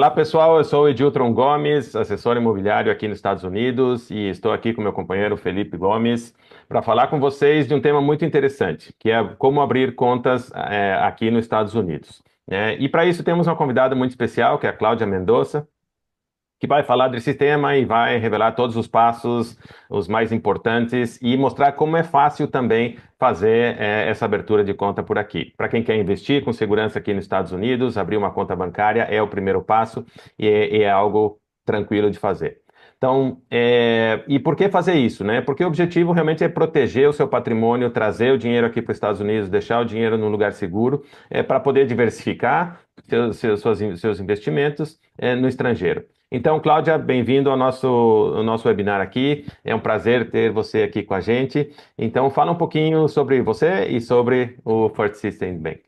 Olá pessoal, eu sou o Edilton Gomes, assessor imobiliário aqui nos Estados Unidos e estou aqui com meu companheiro Felipe Gomes para falar com vocês de um tema muito interessante, que é como abrir contas aqui nos Estados Unidos, né? E para isso temos uma convidada muito especial, que é a Cláudia Mendonça, que vai falar desse tema e vai revelar todos os passos, os mais importantes, e mostrar como é fácil também fazer essa abertura de conta por aqui. Para quem quer investir com segurança aqui nos Estados Unidos, abrir uma conta bancária é o primeiro passo e é algo tranquilo de fazer. Então, e por que fazer isso, né? Porque o objetivo realmente é proteger o seu patrimônio, trazer o dinheiro aqui para os Estados Unidos, deixar o dinheiro num lugar seguro, para poder diversificar seus investimentos no estrangeiro. Então, Cláudia, bem-vindo ao nosso webinar aqui. É um prazer ter você aqui com a gente. Então, fala um pouquinho sobre você e sobre o First System Bank.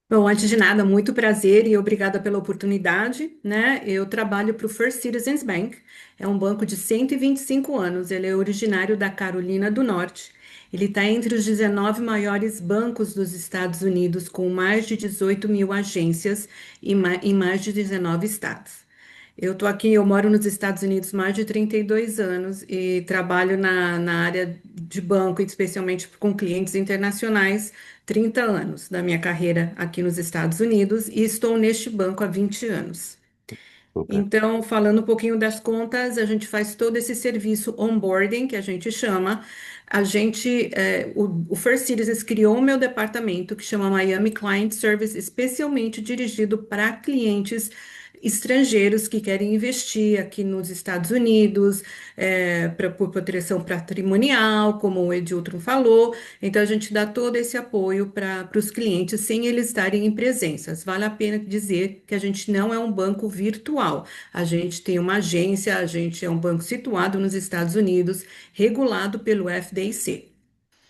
Bom, antes de nada, muito prazer e obrigada pela oportunidade, né? Eu trabalho para o First Citizens Bank, é um banco de 125 anos, ele é originário da Carolina do Norte. Ele está entre os 19 maiores bancos dos Estados Unidos, com mais de 18 mil agências em mais de 19 estados. Eu moro nos Estados Unidos há mais de 32 anos e trabalho na área de banco, especialmente com clientes internacionais, 30 anos da minha carreira aqui nos Estados Unidos e estou neste banco há 20 anos. Super. Então, falando um pouquinho das contas, a gente faz todo esse serviço onboarding, que a gente chama. O First Citizens criou o meu departamento, que chama Miami Client Service, especialmente dirigido para clientes estrangeiros que querem investir aqui nos Estados Unidos, por proteção patrimonial, como o Edilton falou. Então, a gente dá todo esse apoio para os clientes sem eles estarem em presenças. Vale a pena dizer que a gente não é um banco virtual. A gente tem uma agência, a gente é um banco situado nos Estados Unidos, regulado pelo FDIC.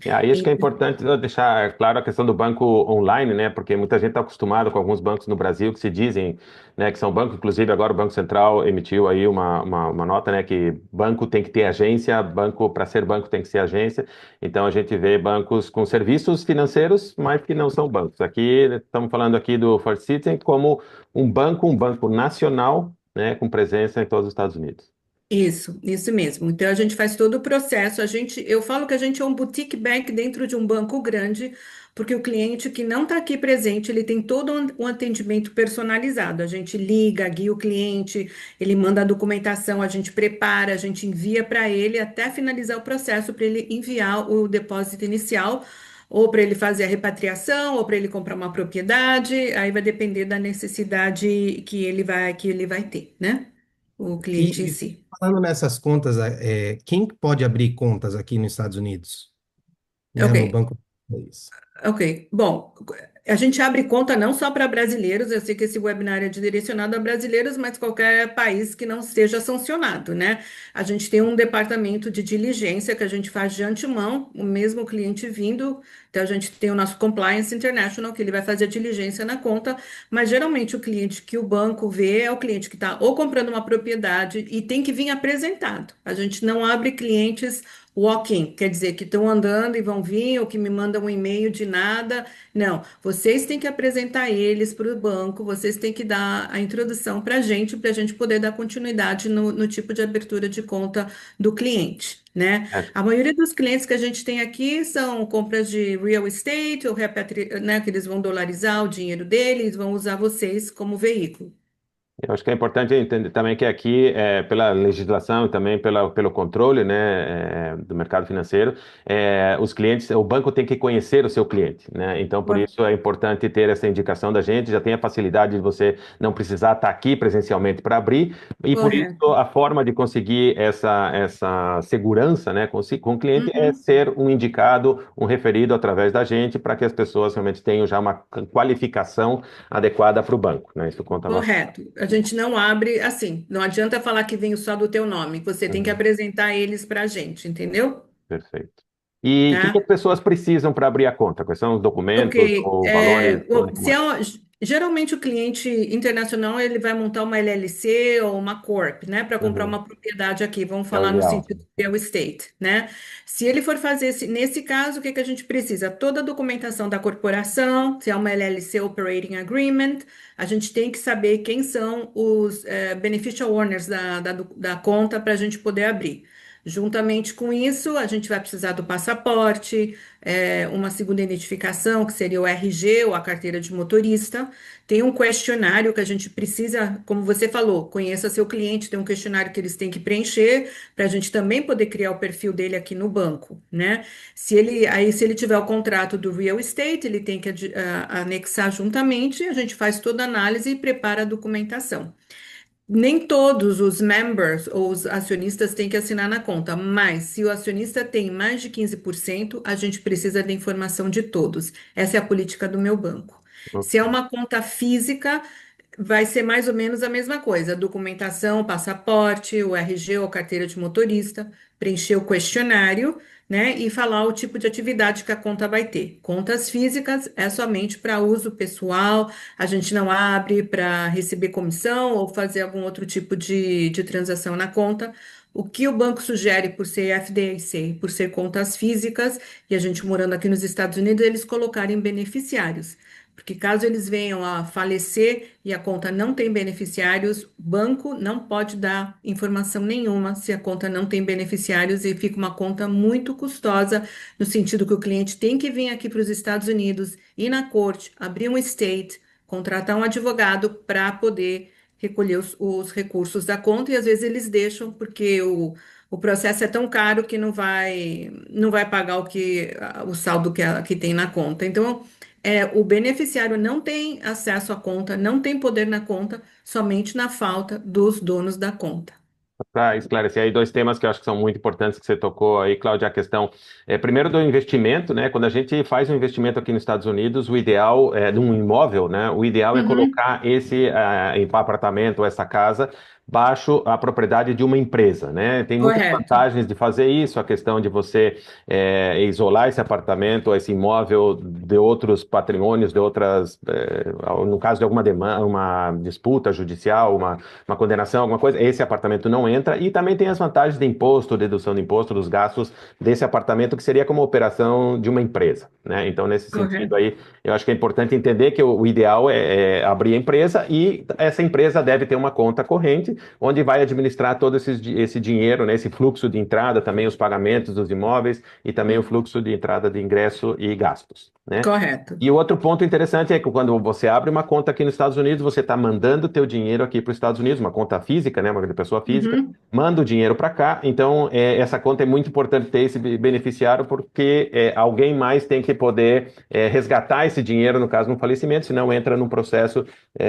E aí acho que é importante eu deixar claro a questão do banco online, né? Porque muita gente está acostumada com alguns bancos no Brasil que se dizem, né, que são bancos. Inclusive agora o Banco Central emitiu aí uma nota, né, que banco tem que ter agência, banco para ser banco tem que ser agência. Então a gente vê bancos com serviços financeiros, mas que não são bancos. Aqui estamos falando aqui do First Citizen como um banco nacional, né, com presença em todos os Estados Unidos. Isso mesmo. Então a gente faz todo o processo. Eu falo que a gente é um boutique bank dentro de um banco grande, porque o cliente que não está aqui presente, ele tem todo um atendimento personalizado. A gente liga, guia o cliente, ele manda a documentação, a gente prepara, a gente envia para ele até finalizar o processo para ele enviar o depósito inicial, ou para ele fazer a repatriação, ou para ele comprar uma propriedade. Aí vai depender da necessidade que ele vai ter, né? O cliente em E si. falando nessas contas, quem pode abrir contas aqui nos Estados Unidos, né, Ok, no banco deles? ok. Bom, a gente abre conta não só para brasileiros, eu sei que esse webinar é direcionado a brasileiros, mas qualquer país que não esteja sancionado, né? A gente tem um departamento de diligência que a gente faz de antemão, o mesmo cliente vindo, então a gente tem o nosso Compliance International, que ele vai fazer a diligência na conta, mas geralmente o cliente que o banco vê é o cliente que está ou comprando uma propriedade e tem que vir apresentado. A gente não abre clientes walk-in, quer dizer, que estão andando e vão vir, ou que me mandam um e-mail de nada. Não, vocês têm que apresentar eles para o banco, vocês têm que dar a introdução para a gente poder dar continuidade no tipo de abertura de conta do cliente, né? A maioria dos clientes que a gente tem aqui são compras de real estate, ou né, que eles vão dolarizar o dinheiro deles, vão usar vocês como veículo. Eu acho que é importante entender também que aqui, pela legislação e também pelo controle, né, do mercado financeiro, os clientes, o banco tem que conhecer o seu cliente, né? Então, por isso é importante ter essa indicação da gente. Já tem a facilidade de você não precisar estar aqui presencialmente para abrir, e por isso Correto. a forma de conseguir essa segurança, né, com o cliente é Uhum. ser um indicado, um referido através da gente, para que as pessoas realmente tenham já uma qualificação adequada para o banco, né? Isso conta bastante. Correto. A gente não abre assim. Não adianta falar que veio só do teu nome. Você tem que Uhum. apresentar eles para a gente, entendeu? Perfeito. E o que Tá? as pessoas precisam para abrir a conta? Quais são os Ok. documentos ou valores? Bom, se é, Como é? Geralmente o cliente internacional ele vai montar uma LLC ou uma Corp, né, para comprar Uhum. uma propriedade aqui. Vamos É o falar no ideal. sentido de real estate, né? Se ele for fazer nesse caso, o que que a gente precisa? Toda a documentação da corporação, se é uma LLC Operating Agreement, a gente tem que saber quem são os beneficial owners da conta para a gente poder abrir. Juntamente com isso, a gente vai precisar do passaporte, uma segunda identificação, que seria o RG ou a carteira de motorista. Tem um questionário que a gente precisa, como você falou, conheça seu cliente, tem um questionário que eles têm que preencher para a gente também poder criar o perfil dele aqui no banco, né? Se ele tiver o contrato do real estate, ele tem que anexar juntamente, a gente faz toda a análise e prepara a documentação. Nem todos os members ou os acionistas têm que assinar na conta, mas se o acionista tem mais de 15%, a gente precisa da informação de todos. Essa é a política do meu banco. Se é uma conta física, vai ser mais ou menos a mesma coisa: documentação, passaporte, o RG ou carteira de motorista, preencher o questionário, né, e falar o tipo de atividade que a conta vai ter. Contas físicas é somente para uso pessoal, a gente não abre para receber comissão ou fazer algum outro tipo de transação na conta. O que o banco sugere por ser FDIC, por ser contas físicas, e a gente morando aqui nos Estados Unidos, eles colocarem beneficiários. Porque caso eles venham a falecer e a conta não tem beneficiários, o banco não pode dar informação nenhuma se a conta não tem beneficiários e fica uma conta muito custosa, no sentido que o cliente tem que vir aqui para os Estados Unidos, ir na corte, abrir um estate, contratar um advogado para poder recolher os recursos da conta e às vezes eles deixam porque o processo é tão caro que não vai pagar o saldo que tem na conta. Então, o beneficiário não tem acesso à conta, não tem poder na conta, somente na falta dos donos da conta. Para esclarecer aí dois temas que eu acho que são muito importantes que você tocou aí, Cláudia, a questão, primeiro do investimento, né? Quando a gente faz um investimento aqui nos Estados Unidos, o ideal é de um imóvel, né? O ideal é Uhum, colocar esse apartamento, essa casa, baixo a propriedade de uma empresa, né? Tem muitas correto, vantagens de fazer isso, a questão de você isolar esse apartamento, esse imóvel de outros patrimônios, de outras, no caso de alguma demanda, uma disputa judicial, uma condenação, alguma coisa, esse apartamento não entra. E também tem as vantagens de imposto, dedução de imposto, dos gastos desse apartamento, que seria como operação de uma empresa, né? Então, nesse sentido correto. aí, eu acho que é importante entender que o ideal é abrir a empresa e essa empresa deve ter uma conta corrente, onde vai administrar todo esse dinheiro, né, esse fluxo de entrada, também os pagamentos dos imóveis e também o fluxo de entrada de ingresso e gastos, né? Correto. E o outro ponto interessante é que quando você abre uma conta aqui nos Estados Unidos, você está mandando o teu dinheiro aqui para os Estados Unidos, uma conta física, né, uma pessoa física, Uhum. manda o dinheiro para cá. Então, essa conta é muito importante ter esse beneficiário, porque alguém mais tem que poder resgatar esse dinheiro, no caso de um falecimento, senão entra num processo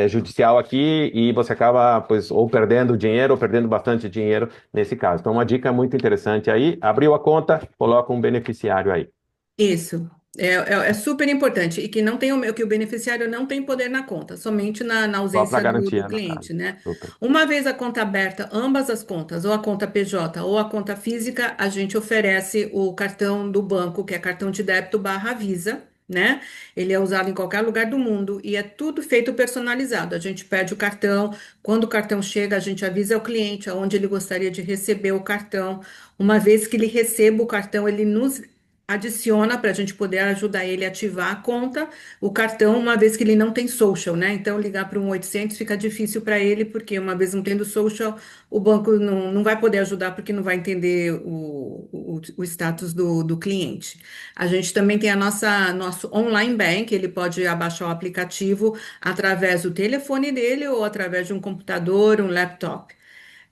judicial aqui e você acaba, pois, ou perdendo dinheiro ou perdendo bastante dinheiro nesse caso. Então, uma dica muito interessante aí, abriu a conta, coloca um beneficiário aí. Isso. É super importante. E que não tem que o beneficiário não tem poder na conta, somente na Só para ausência do garantia, no caso. cliente, né? Super. Uma vez a conta aberta, ambas as contas, ou a conta PJ ou a conta física, a gente oferece o cartão do banco, que é cartão de débito barra Visa, né? Ele é usado em qualquer lugar do mundo e é tudo feito personalizado. A gente pede o cartão, quando o cartão chega, a gente avisa ao cliente aonde ele gostaria de receber o cartão. Uma vez que ele receba o cartão, ele nos adiciona para a gente poder ajudar ele a ativar a conta, o cartão, uma vez que ele não tem social, né? Então, ligar para um 800 fica difícil para ele, porque uma vez não tendo social, o banco não vai poder ajudar, porque não vai entender o status do cliente. A gente também tem nosso online bank, ele pode abaixar o aplicativo através do telefone dele ou através de um computador, um laptop.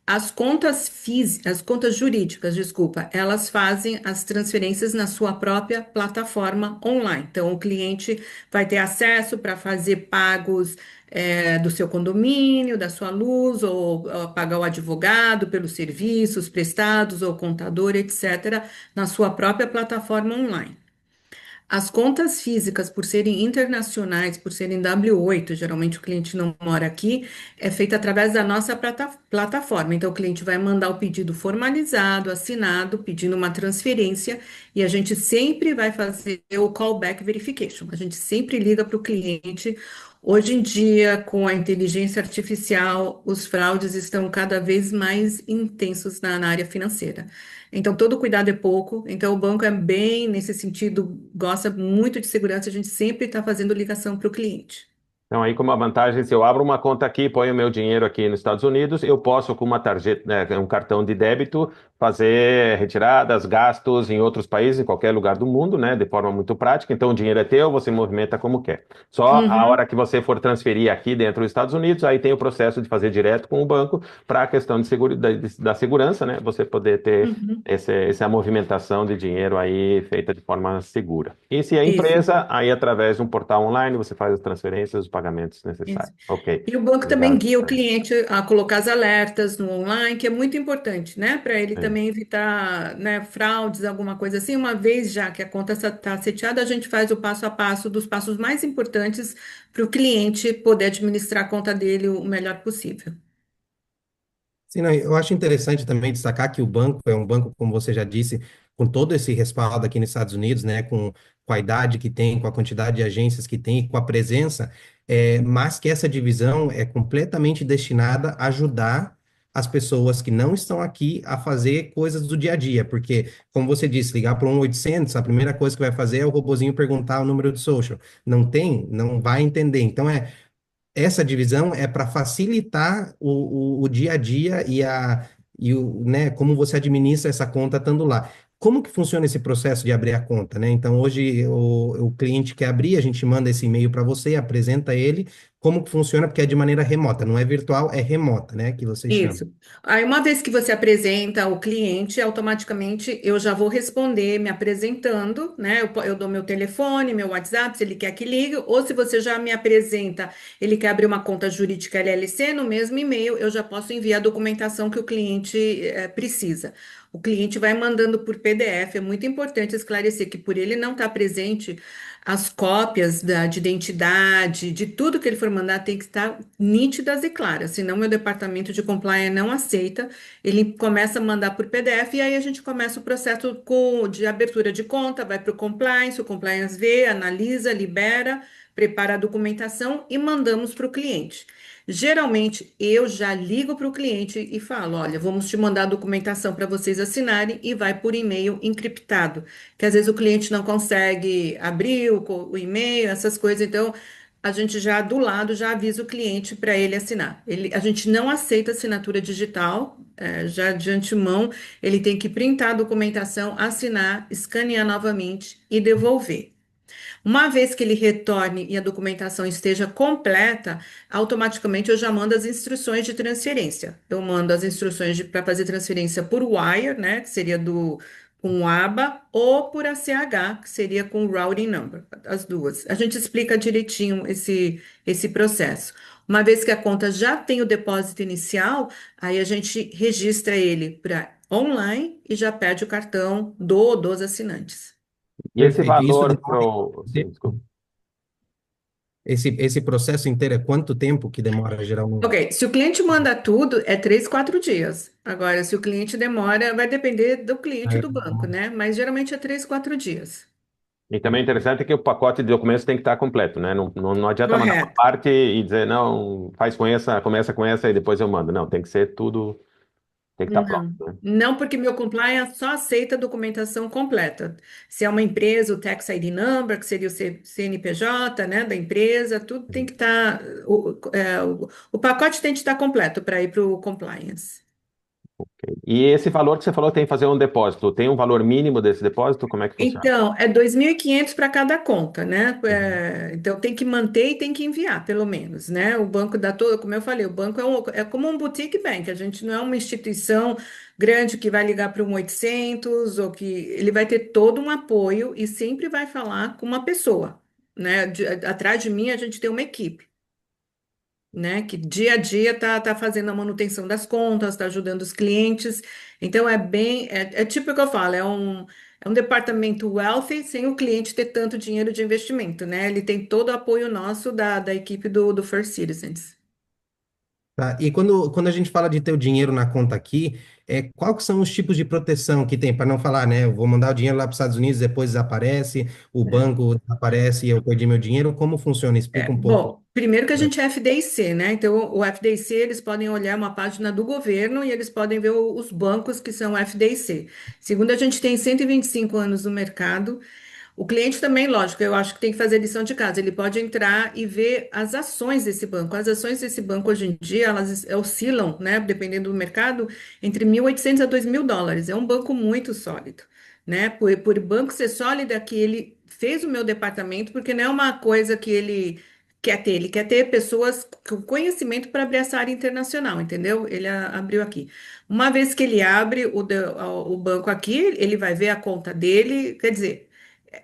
As contas jurídicas, desculpa, elas fazem as transferências na sua própria plataforma online. Então, o cliente vai ter acesso para fazer pagos, do seu condomínio, da sua luz, ou pagar o advogado pelos serviços prestados, ou contador, etc., na sua própria plataforma online. As contas físicas, por serem internacionais, por serem W8, geralmente o cliente não mora aqui, é feita através da nossa plataforma. Então, o cliente vai mandar o pedido formalizado, assinado, pedindo uma transferência, e a gente sempre vai fazer o callback verification. A gente sempre liga para o cliente Hoje em dia, com a inteligência artificial, os fraudes estão cada vez mais intensos na área financeira. Então, todo cuidado é pouco. Então, o banco é bem, nesse sentido, gosta muito de segurança. A gente sempre está fazendo ligação para o cliente. Então, aí, como uma vantagem, se eu abro uma conta aqui, ponho meu dinheiro aqui nos Estados Unidos, eu posso, com uma tarjeta, um cartão de débito, fazer retiradas, gastos em outros países, em qualquer lugar do mundo, né, de forma muito prática. Então, o dinheiro é teu, você movimenta como quer. Só a hora Uhum, que você for transferir aqui dentro dos Estados Unidos, aí tem o processo de fazer direto com o banco para a questão da segurança, né, você poder ter uhum. essa movimentação de dinheiro aí feita de forma segura. E se é Isso, empresa, aí através de um portal online você faz as transferências, os pagamentos isso. necessários. Ok. E o banco também Obrigado. guia o cliente a colocar as alertas no online, que é muito importante, né? Para ele Sim. também evitar, né, fraudes, alguma coisa assim. Uma vez já que a conta está sediada, a gente faz o passo a passo dos passos mais importantes para o cliente poder administrar a conta dele o melhor possível. Sim, não, eu acho interessante também destacar que o banco é um banco, como você já disse, com todo esse respaldo aqui nos Estados Unidos, né, com a idade que tem, com a quantidade de agências que tem, com a presença, mas que essa divisão é completamente destinada a ajudar as pessoas que não estão aqui a fazer coisas do dia a dia, porque, como você disse, ligar para um 800, a primeira coisa que vai fazer é o robozinho perguntar o número de social. Não tem, não vai entender. Então, essa divisão é para facilitar o dia a dia né, como você administra essa conta estando lá. Como que funciona esse processo de abrir a conta, né? Então, hoje o cliente quer abrir, a gente manda esse e-mail para você, apresenta ele, como que funciona, porque é de maneira remota, não é virtual, é remota, né, que vocês chamam. Isso. Aí, uma vez que você apresenta o cliente, automaticamente eu já vou responder me apresentando, né? Eu dou meu telefone, meu WhatsApp, se ele quer que ligue, ou se você já me apresenta, ele quer abrir uma conta jurídica LLC, no mesmo e-mail eu já posso enviar a documentação que o cliente precisa. O cliente vai mandando por PDF. É muito importante esclarecer que, por ele não estar presente, as cópias de identidade, de tudo que ele for mandar, tem que estar nítidas e claras, senão meu departamento de compliance não aceita. Ele começa a mandar por PDF e aí a gente começa o processo de abertura de conta, vai para o compliance vê, analisa, libera, prepara a documentação e mandamos para o cliente. Geralmente, eu já ligo para o cliente e falo: olha, vamos te mandar a documentação para vocês assinarem e vai por e-mail encriptado, que às vezes o cliente não consegue abrir o e-mail, essas coisas. Então, a gente já do lado já avisa o cliente para ele assinar. A gente não aceita assinatura digital, já de antemão, ele tem que printar a documentação, assinar, escanear novamente e devolver. Uma vez que ele retorne e a documentação esteja completa, automaticamente eu já mando as instruções de transferência. Eu mando as instruções para fazer transferência por wire, né, que seria com o ABA, ou por ACH, que seria com o routing number, as duas. A gente explica direitinho esse processo. Uma vez que a conta já tem o depósito inicial, aí a gente registra ele para online e já pede o cartão dos assinantes. E esse Perfeito. E isso valor demora, pro... Sim, desculpa. esse processo inteiro é quanto tempo que demora geralmente? Ok, se o cliente manda tudo, é 3, 4 dias. Agora, se o cliente demora, vai depender do cliente e do banco, né? Mas geralmente é 3, 4 dias. E também é interessante que o pacote de documentos tem que estar completo, né? Não adianta mandar uma Correto. parte e dizer, não, faz com essa, começa com essa e depois eu mando. Não, tem que ser tudo, tem que estar pronto, Não. né? Não, porque meu compliance só aceita a documentação completa. Se é uma empresa, o Tax ID Number, que seria o CNPJ, né, da empresa, tudo tem que estar. O pacote tem que estar completo para ir para o compliance. E esse valor que você falou tem que fazer um depósito. Tem um valor mínimo desse depósito? Como é que funciona? Então, é 2.500 para cada conta, né? Uhum. Então, tem que manter e tem que enviar, pelo menos, né? O banco dá todo, como eu falei, o banco é como um boutique bank. A gente não é uma instituição grande que vai ligar para um 800 ou que ele vai ter todo um apoio e sempre vai falar com uma pessoa, né? Atrás de mim, a gente tem uma equipe, né? Que dia a dia tá fazendo a manutenção das contas, tá ajudando os clientes. Então é tipo o que eu falo, é um departamento wealthy sem o cliente ter tanto dinheiro de investimento, né? Ele tem todo o apoio nosso da equipe do First Citizens. Tá? E quando a gente fala de ter o dinheiro na conta aqui, quais que são os tipos de proteção que tem? Para não falar, né? Eu vou mandar o dinheiro lá para os Estados Unidos, depois desaparece, o banco desaparece e eu perdi meu dinheiro. Como funciona? Explica um pouco. Bom, primeiro que a gente é FDIC, né? Então, o FDIC, eles podem olhar uma página do governo e eles podem ver os bancos que são FDIC. Segundo, a gente tem 125 anos no mercado. O cliente também, lógico, eu acho que tem que fazer lição de casa. Ele pode entrar e ver as ações desse banco. As ações desse banco hoje em dia, elas oscilam, né, dependendo do mercado, entre 1.800 a 2.000 dólares. É um banco muito sólido, né? Por banco ser sólido, é que ele fez o meu departamento, porque não é uma coisa que ele quer ter pessoas com conhecimento para abrir essa área internacional, entendeu? Ele abriu aqui. Uma vez que ele abre o banco aqui, ele vai ver a conta dele, quer dizer.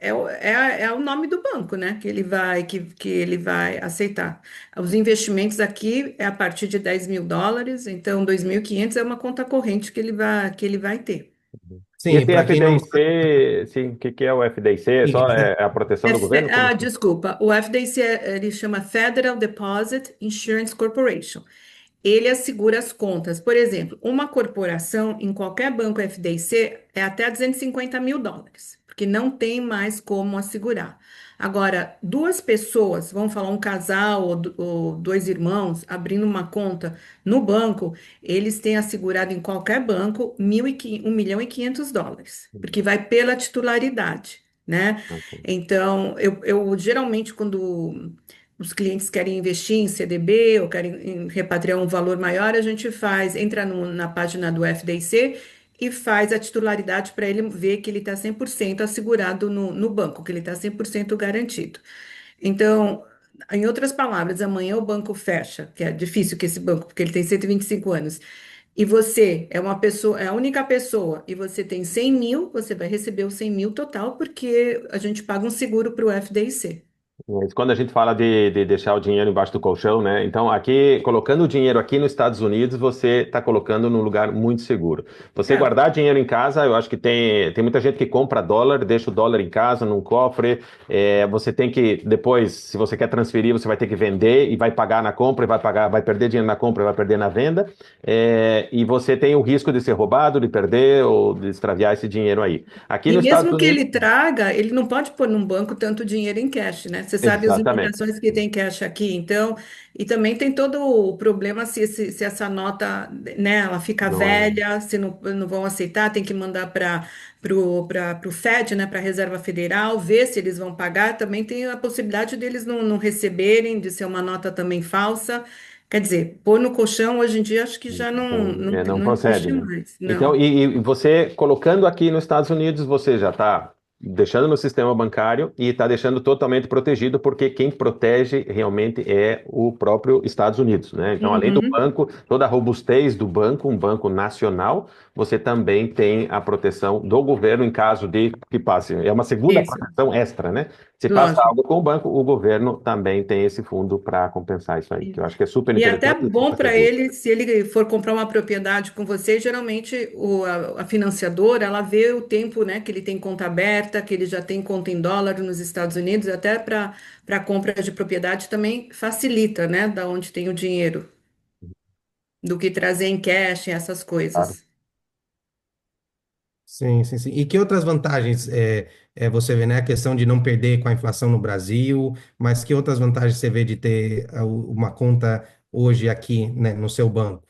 É o nome do banco, né? Que ele vai aceitar. Os investimentos aqui é a partir de 10.000 dólares, então 2.500 é uma conta corrente que ele vai ter. E Sim, esse para quem não FDIC, sim, o que que é o FDIC? É só sabe, a proteção do governo? Como que... Desculpa, o FDIC ele chama Federal Deposit Insurance Corporation. Ele assegura as contas. Por exemplo, uma corporação em qualquer banco FDIC é até 250.000 dólares, porque não tem mais como assegurar. Agora, duas pessoas, vamos falar um casal ou dois irmãos, abrindo uma conta no banco, eles têm assegurado em qualquer banco 1.500 dólares, porque vai pela titularidade, né? Ok. Então, eu geralmente, quando os clientes querem investir em CDB ou querem repatriar um valor maior, a gente entra na página do FDIC e faz a titularidade para ele ver que ele está 100% assegurado no banco, que ele está 100% garantido. Então, em outras palavras, amanhã o banco fecha, que é difícil que esse banco, porque ele tem 125 anos, e você é uma pessoa, é a única pessoa, e você tem 100.000, você vai receber os 100.000 total, porque a gente paga um seguro para o FDIC. Mas quando a gente fala de deixar o dinheiro embaixo do colchão, né? Então, aqui, colocando o dinheiro aqui nos Estados Unidos, você está colocando num lugar muito seguro. Você É, guardar dinheiro em casa, eu acho que tem muita gente que compra dólar, deixa o dólar em casa, num cofre. Você tem que, depois, se você quer transferir, você vai ter que vender e vai pagar na compra, e vai pagar, vai perder dinheiro na compra, e vai perder na venda. E você tem o risco de ser roubado, de perder ou de extraviar esse dinheiro aí. Aqui E nos Estados mesmo que Unidos, ele traga, ele não pode pôr num banco tanto dinheiro em cash, né? Você sabe as exatamente. limitações que tem cash aqui, então, e também tem todo o problema se essa nota, né, ela fica Não é. velha, se não vão aceitar, tem que mandar para o Fed, né, para a Reserva Federal, ver se eles vão pagar. Também tem a possibilidade deles não receberem, de ser uma nota também falsa. Quer dizer, pôr no colchão hoje em dia acho que já Não não procede, existe né? mais, Então, não. e você colocando aqui nos Estados Unidos, você já está deixando no sistema bancário e está deixando totalmente protegido, porque quem protege realmente é o próprio Estados Unidos, né? Então, além do Uhum. banco, toda a robustez do banco, um banco nacional, você também tem a proteção do governo em caso de que passe. É uma segunda Isso, proteção extra, né? Se passa lógico. algo com o banco, o governo também tem esse fundo para compensar isso aí, que eu acho que é super E é até interessante e bom super para seguro. ele, se ele for comprar uma propriedade com você, geralmente a financiadora, ela vê o tempo, né, que ele tem conta aberta, que ele já tem conta em dólar nos Estados Unidos, até para compra de propriedade também facilita, né, da onde tem o dinheiro, do que trazer em cash, essas coisas. sim, sim, sim. E que outras vantagens você vê, né? A questão de não perder com a inflação no Brasil, mas que outras vantagens você vê de ter uma conta hoje aqui, né, no seu banco?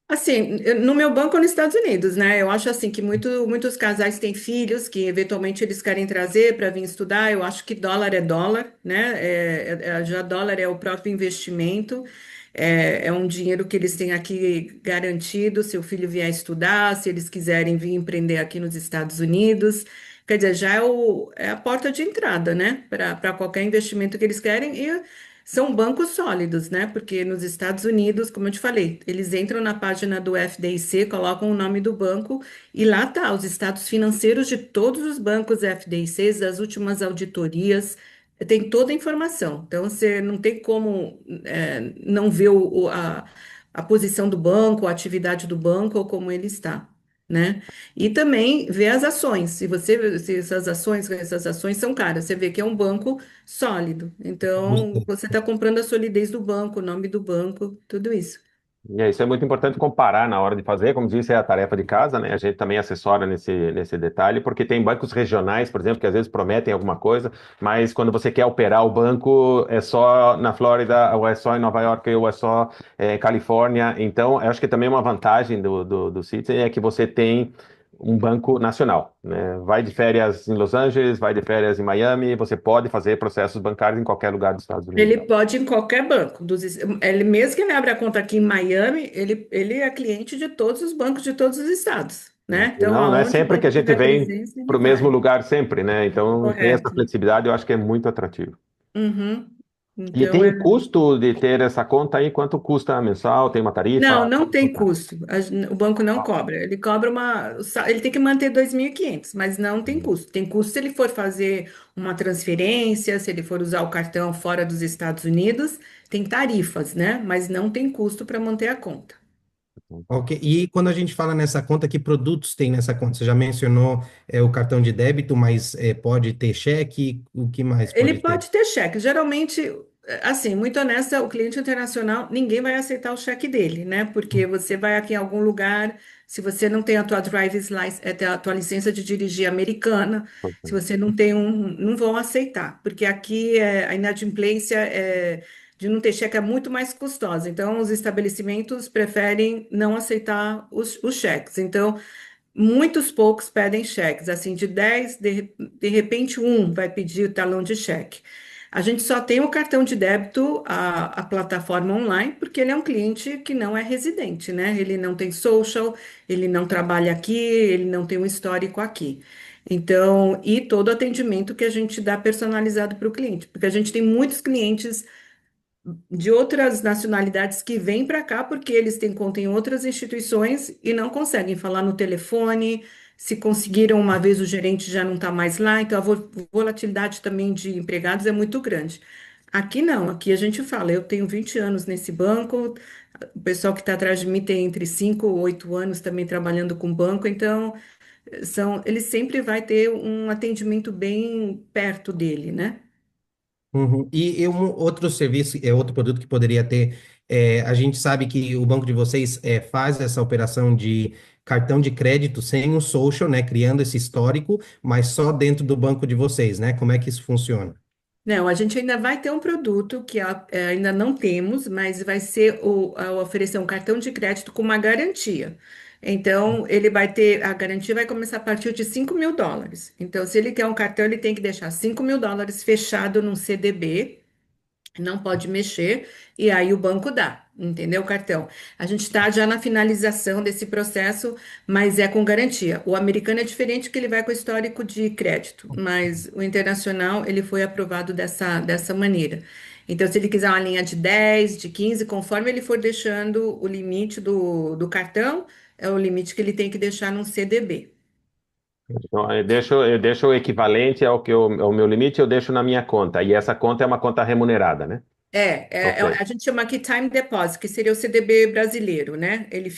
Assim, no meu banco nos Estados Unidos, né? Eu acho assim que muitos casais têm filhos que eventualmente eles querem trazer para vir estudar. Eu acho que dólar é dólar, né? Já dólar é o próprio investimento, é um dinheiro que eles têm aqui garantido se o filho vier estudar, se eles quiserem vir empreender aqui nos Estados Unidos. Quer dizer, já é a porta de entrada, né? Para qualquer investimento que eles querem. E são bancos sólidos, né? Porque nos Estados Unidos, como eu te falei, eles entram na página do FDIC, colocam o nome do banco e lá tá os status financeiros de todos os bancos FDICs, das últimas auditorias, tem toda a informação. Então, você não tem como não ver a posição do banco, a atividade do banco ou como ele está. Né? E também ver as ações. Se essas ações são caras, você vê que é um banco sólido. Então, você está comprando a solidez do banco, o nome do banco, tudo isso. E isso é muito importante comparar na hora de fazer, como disse, é a tarefa de casa, né? A gente também assessora nesse detalhe, porque tem bancos regionais, por exemplo, que às vezes prometem alguma coisa, mas quando você quer operar o banco, é só na Flórida, ou é só em Nova York, ou é só Califórnia. Então, eu acho que também uma vantagem do Citi é que você tem um banco nacional, né? Vai de férias em Los Angeles, vai de férias em Miami, você pode fazer processos bancários em qualquer lugar dos Estados Unidos. Ele pode ir em qualquer banco. Ele mesmo que ele abra conta aqui em Miami, ele é cliente de todos os bancos de todos os estados, né? Então, Não é aonde o sempre que a banco gente tiver vem presença, ele para o mesmo vai. lugar sempre, né? Então tem essa Correto. flexibilidade, eu acho que é muito atrativo. Uhum. E Então, tem o custo de ter essa conta aí, quanto custa mensal? Tem uma não, tarifa? não Como tem funciona? custo. O banco não cobra. Ele cobra ele tem que manter 2.500, mas não tem Hum, custo. Tem custo se ele for fazer uma transferência, se ele for usar o cartão fora dos Estados Unidos, tem tarifas, né? Mas não tem custo para manter a conta. Ok, e quando a gente fala nessa conta, que produtos tem nessa conta? Você já mencionou o cartão de débito, mas pode ter cheque, o que mais Ele pode ter? pode ter cheque. Geralmente, assim, muito honesta, o cliente internacional, ninguém vai aceitar o cheque dele, né? Porque você vai aqui em algum lugar, se você não tem a tua driver's license, a tua licença de dirigir americana, se você não tem não vão aceitar, porque aqui a inadimplência de não ter cheque é muito mais custosa. Então, os estabelecimentos preferem não aceitar os cheques. Então, muitos poucos pedem cheques, assim, de 10, de repente um vai pedir o talão de cheque. A gente só tem o cartão de débito, a plataforma online, porque ele é um cliente que não é residente, né? Ele não tem social, ele não trabalha aqui, ele não tem um histórico aqui. Então, e todo o atendimento que a gente dá personalizado para o cliente, porque a gente tem muitos clientes de outras nacionalidades que vêm para cá porque eles têm conta em outras instituições e não conseguem falar no telefone. Se conseguiram uma vez, o gerente já não está mais lá, então a volatilidade também de empregados é muito grande. Aqui não, aqui a gente fala, eu tenho 20 anos nesse banco, o pessoal que está atrás de mim tem entre 5 ou 8 anos também trabalhando com banco, então ele sempre vai ter um atendimento bem perto dele, né? Uhum. E outro serviço, outro produto que poderia ter, a gente sabe que o banco de vocês faz essa operação de cartão de crédito sem o social, né, criando esse histórico, mas só dentro do banco de vocês, né? Como é que isso funciona? Não, a gente ainda vai ter um produto que ainda não temos, mas vai ser oferecer um cartão de crédito com uma garantia. Então, ele vai ter, a garantia vai começar a partir de US$ 5.000. Então, se ele quer um cartão, ele tem que deixar US$ 5.000 fechado num CDB, não pode mexer, e aí o banco dá, entendeu? O cartão. A gente está já na finalização desse processo, mas é com garantia. O americano é diferente que ele vai com histórico de crédito, mas o internacional ele foi aprovado dessa maneira. Então, se ele quiser uma linha de 10, de 15, conforme ele for deixando o limite do cartão, é o limite que ele tem que deixar num CDB. Então, eu deixo o equivalente ao meu limite, eu deixo na minha conta. E essa conta é uma conta remunerada, né? Ok. A gente chama aqui time deposit, que seria o CDB brasileiro, né? Ele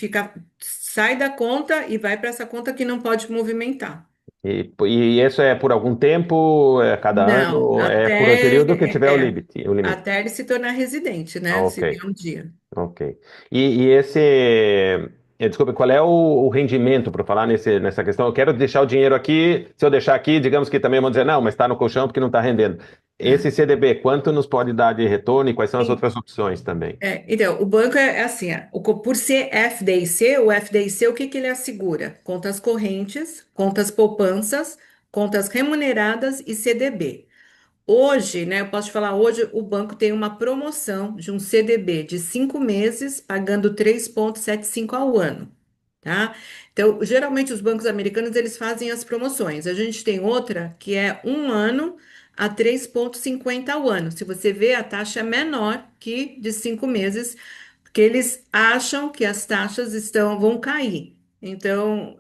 sai da conta e vai para essa conta que não pode movimentar. E isso é por algum tempo, é cada Não, ano, é por um até, período que tiver o é, limite, o limite. até ele se tornar residente, né? Ok. Se vier um dia. Ok. E desculpe, qual é o rendimento, para falar nessa questão? Eu quero deixar o dinheiro aqui, se eu deixar aqui, digamos que também vão dizer, não, mas está no colchão porque não está rendendo. Esse CDB, quanto nos pode dar de retorno e quais são as outras opções também? Então, o banco é assim, por ser FDIC, o FDIC, o que que ele assegura? Contas correntes, contas poupanças, contas remuneradas e CDB. Hoje, né, eu posso te falar, hoje o banco tem uma promoção de um CDB de 5 meses, pagando 3,75 ao ano, tá? Então, geralmente os bancos americanos, eles fazem as promoções. A gente tem outra que é um ano a 3,50 ao ano. Se você vê, a taxa é menor que de 5 meses, porque eles acham que as taxas vão cair. Então,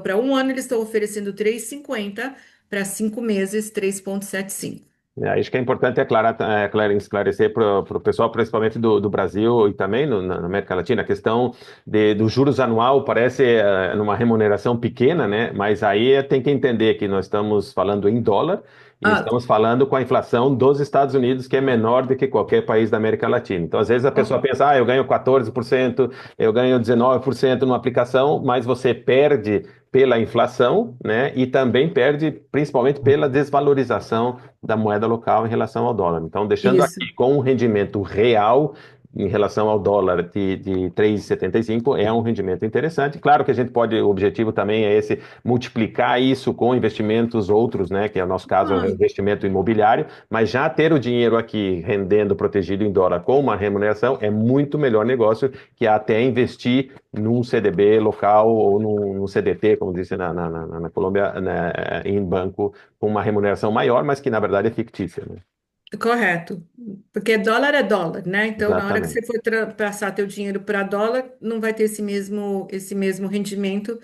para um ano eles estão oferecendo 3,50, para 5 meses, 3,75. Acho que é importante esclarecer para o pessoal, principalmente do Brasil e também na América Latina, a questão dos juros anual parece numa remuneração pequena, né? Mas aí tem que entender que nós estamos falando em dólar e Ah, estamos falando com a inflação dos Estados Unidos, que é menor do que qualquer país da América Latina. Então, às vezes a pessoa ok. pensa, eu ganho 14%, eu ganho 19% numa aplicação, mas você perde pela inflação, né? E também perde principalmente pela desvalorização da moeda local em relação ao dólar. Então, deixando Isso, aqui com um rendimento real em relação ao dólar de 3,75 é um rendimento interessante. Claro que a gente pode, o objetivo também é esse, multiplicar isso com investimentos outros, né, que é o nosso caso, é o claro. investimento imobiliário, mas já ter o dinheiro aqui rendendo protegido em dólar com uma remuneração é muito melhor negócio que até investir num CDB local ou num CDT, como disse na Colômbia, né, em banco com uma remuneração maior, mas que na verdade é fictícia, né? Correto. Porque dólar é dólar, né? Então, na hora que Exatamente. você for passar teu dinheiro para dólar, não vai ter esse mesmo rendimento,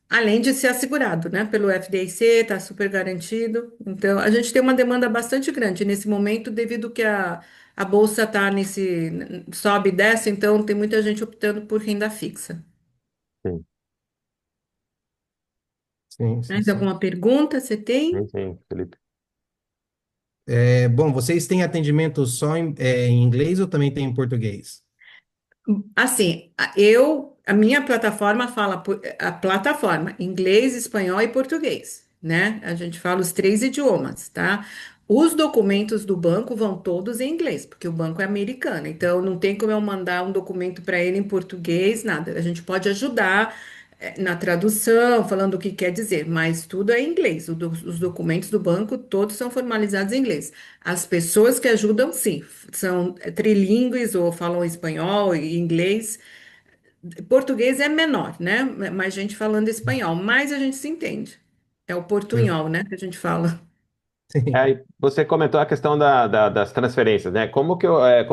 além de ser assegurado, né? Pelo FDIC, está super garantido. Então, a gente tem uma demanda bastante grande nesse momento, devido que a bolsa está sobe e desce, então tem muita gente optando por renda fixa. Sim, Sim, sim, Mais sim. alguma pergunta você tem? sim, sim, Felipe. Bom, vocês têm atendimento só em inglês ou também tem em português? Assim, a minha plataforma fala a plataforma inglês, espanhol e português, né? A gente fala os três idiomas, tá? Os documentos do banco vão todos em inglês, porque o banco é americano, então não tem como eu mandar um documento para ele em português, nada. A gente pode ajudar na tradução, falando o que quer dizer, mas tudo é em inglês. Os documentos do banco todos são formalizados em inglês. As pessoas que ajudam, sim, são trilíngues ou falam espanhol e inglês. Português é menor, né? Mais gente falando espanhol, mas a gente se entende. É o Hum. portunhol, né, que a gente fala. Sim. Aí você comentou a questão das transferências, né? Como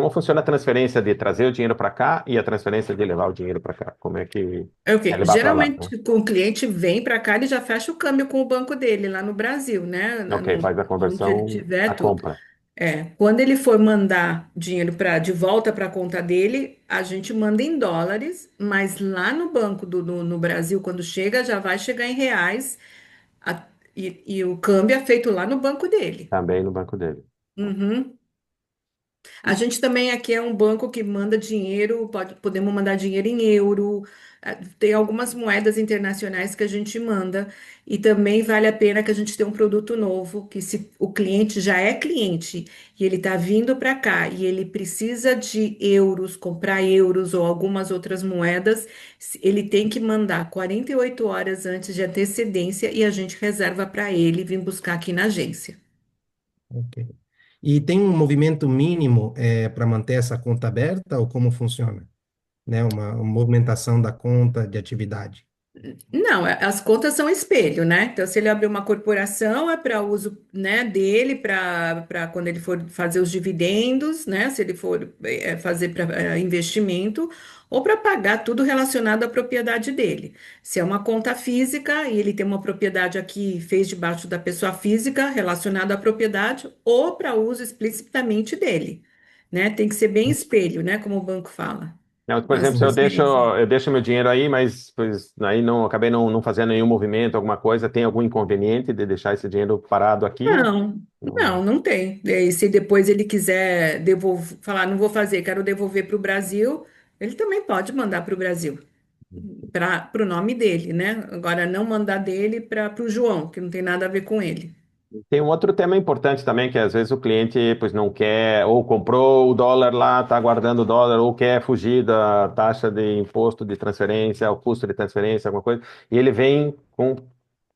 funciona a transferência de trazer o dinheiro para cá e a transferência de levar o dinheiro para cá? Como é que É o é quê? levar para lá, né? Geralmente, com o cliente vem para cá, ele já fecha o câmbio com o banco dele lá no Brasil, né? Ok, faz a Onde ele conversão, tiver a tudo. compra Quando ele for mandar dinheiro de volta para a conta dele, a gente manda em dólares, mas lá no banco no Brasil, quando chega, já vai chegar em reais, e o câmbio é feito lá no banco dele. também no banco dele. Uhum. A gente também aqui é um banco que manda dinheiro, podemos mandar dinheiro em euro, tem algumas moedas internacionais que a gente manda, e também vale a pena que a gente tenha um produto novo, que se o cliente já é cliente e ele está vindo para cá e ele precisa de euros, comprar euros ou algumas outras moedas, ele tem que mandar 48 horas antes de antecedência e a gente reserva para ele vir buscar aqui na agência. Ok. E tem um movimento mínimo para manter essa conta aberta ou como funciona? Né? Uma movimentação da conta de atividade. Não, as contas são espelho, né? Então, se ele abrir uma corporação, é para uso, né, dele, para quando ele for fazer os dividendos, né? Se ele for fazer para investimento, ou para pagar tudo relacionado à propriedade dele. Se é uma conta física e ele tem uma propriedade aqui, fez debaixo da pessoa física relacionada à propriedade, ou para uso explicitamente dele, né? Tem que ser bem espelho, né? Como o banco fala, Não, por as exemplo, se transferências. eu deixo meu dinheiro aí, mas pois, aí não acabei não fazendo nenhum movimento, alguma coisa, tem algum inconveniente de deixar esse dinheiro parado aqui? Não, Não. não tem. E se depois ele quiser falar, não vou fazer, quero devolver para o Brasil, ele também pode mandar para o Brasil, para o nome dele, né? Agora, não mandar dele para o João, que não tem nada a ver com ele. Tem um outro tema importante também, que às vezes o cliente pois não quer, ou comprou o dólar lá, está guardando o dólar, ou quer fugir da taxa de imposto de transferência, o custo de transferência, alguma coisa, e ele vem com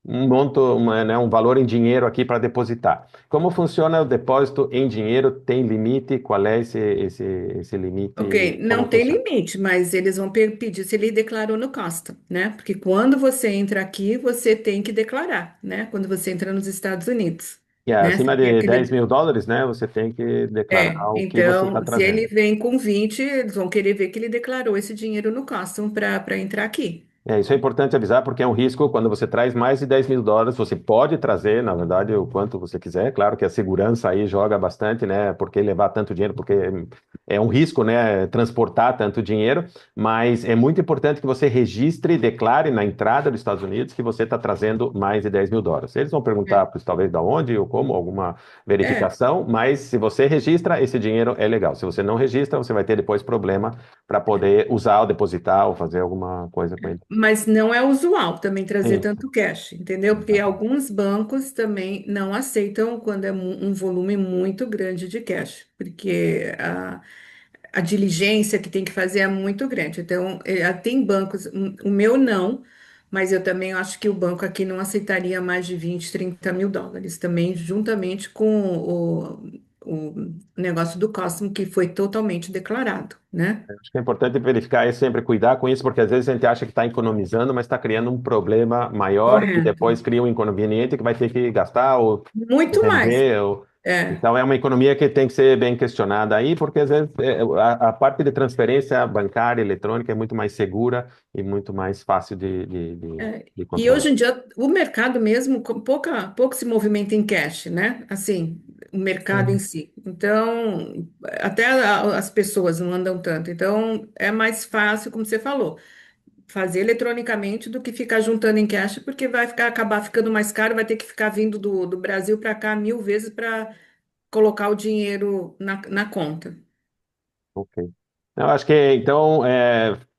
um monto, né, um valor em dinheiro aqui para depositar. Como funciona o depósito em dinheiro? Tem limite? Qual é esse limite? Ok, Como não tem funciona? limite, mas eles vão pedir se ele declarou no custom, né? Porque quando você entra aqui, você tem que declarar, né? Quando você entra nos Estados Unidos, E é né? Você acima tem de 10 aquele. mil dólares, né? Você tem que declarar o que você está Então, se ele trazendo. vem com 20, eles vão querer ver que ele declarou esse dinheiro no custom para entrar aqui. Isso é importante avisar, porque é um risco quando você traz mais de US$ 10.000, você pode trazer, na verdade, o quanto você quiser. Claro que a segurança aí joga bastante, né? Porque levar tanto dinheiro, porque é um risco, né? Transportar tanto dinheiro, mas é muito importante que você registre e declare na entrada dos Estados Unidos que você está trazendo mais de US$ 10.000. Eles vão perguntar, talvez, da onde ou como, alguma É, verificação, mas se você registra, esse dinheiro é legal. Se você não registra, você vai ter depois problema para poder usar ou depositar ou fazer alguma coisa com ele. mas não é usual também trazer Sim, tanto cash, entendeu? Porque exatamente. alguns bancos também não aceitam quando é um volume muito grande de cash, porque a diligência que tem que fazer é muito grande. Então, tem bancos, o meu não, mas eu também acho que o banco aqui não aceitaria mais de 20, US$ 30.000, também juntamente com o negócio do Cosmo, que foi totalmente declarado, né? Acho que é importante verificar e sempre cuidar com isso, porque às vezes a gente acha que está economizando, mas está criando um problema maior e Correto. depois cria um inconveniente que vai ter que gastar ou Muito mais. vender. É. Então é uma economia que tem que ser bem questionada aí, porque às vezes a parte de transferência bancária eletrônica é muito mais segura e muito mais fácil É, de e controlar. hoje em dia o mercado mesmo pouco se movimenta em cash, né? Assim, o mercado em Sim. si. Então, até as pessoas não andam tanto. Então, é mais fácil, como você falou, fazer eletronicamente do que ficar juntando em cash, porque acabar ficando mais caro, vai ter que ficar vindo do Brasil para cá 1.000 vezes para colocar o dinheiro na conta. Ok. Eu acho que então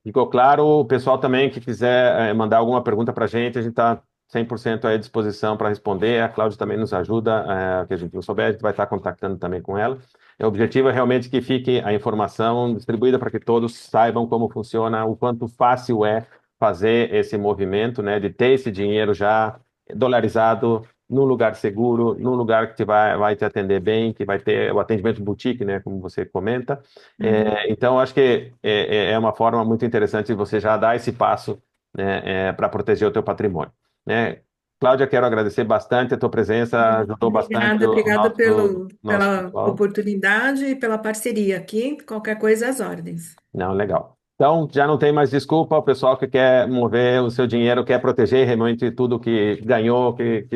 ficou claro. O pessoal também que quiser mandar alguma pergunta para a gente está 100% à disposição para responder. A Cláudia também nos ajuda, que a gente não souber, a gente vai estar contactando também com ela. O objetivo é realmente que fique a informação distribuída para que todos saibam como funciona, o quanto fácil é fazer esse movimento, né, de ter esse dinheiro já dolarizado num lugar seguro, num lugar que vai te atender bem, que vai ter o atendimento boutique, né, como você comenta. Uhum. Então, acho que é uma forma muito interessante de você já dar esse passo, né, para proteger o teu patrimônio, né? Cláudia, quero agradecer bastante a tua presença, ajudou bastante Obrigada, o obrigada nosso pela pessoal. oportunidade e pela parceria aqui. Qualquer coisa, às ordens. Não, legal. Então, já não tem mais desculpa, o pessoal que quer mover o seu dinheiro, quer proteger realmente tudo que ganhou, que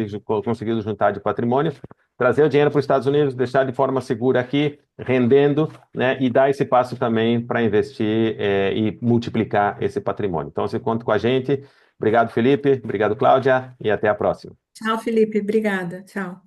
conseguiu juntar de patrimônio, trazer o dinheiro para os Estados Unidos, deixar de forma segura aqui, rendendo, né, e dar esse passo também para investir, e multiplicar esse patrimônio. Então, você conta com a gente. Obrigado, Felipe. Obrigado, Cláudia, e até a próxima. Tchau, Felipe. Obrigada. Tchau.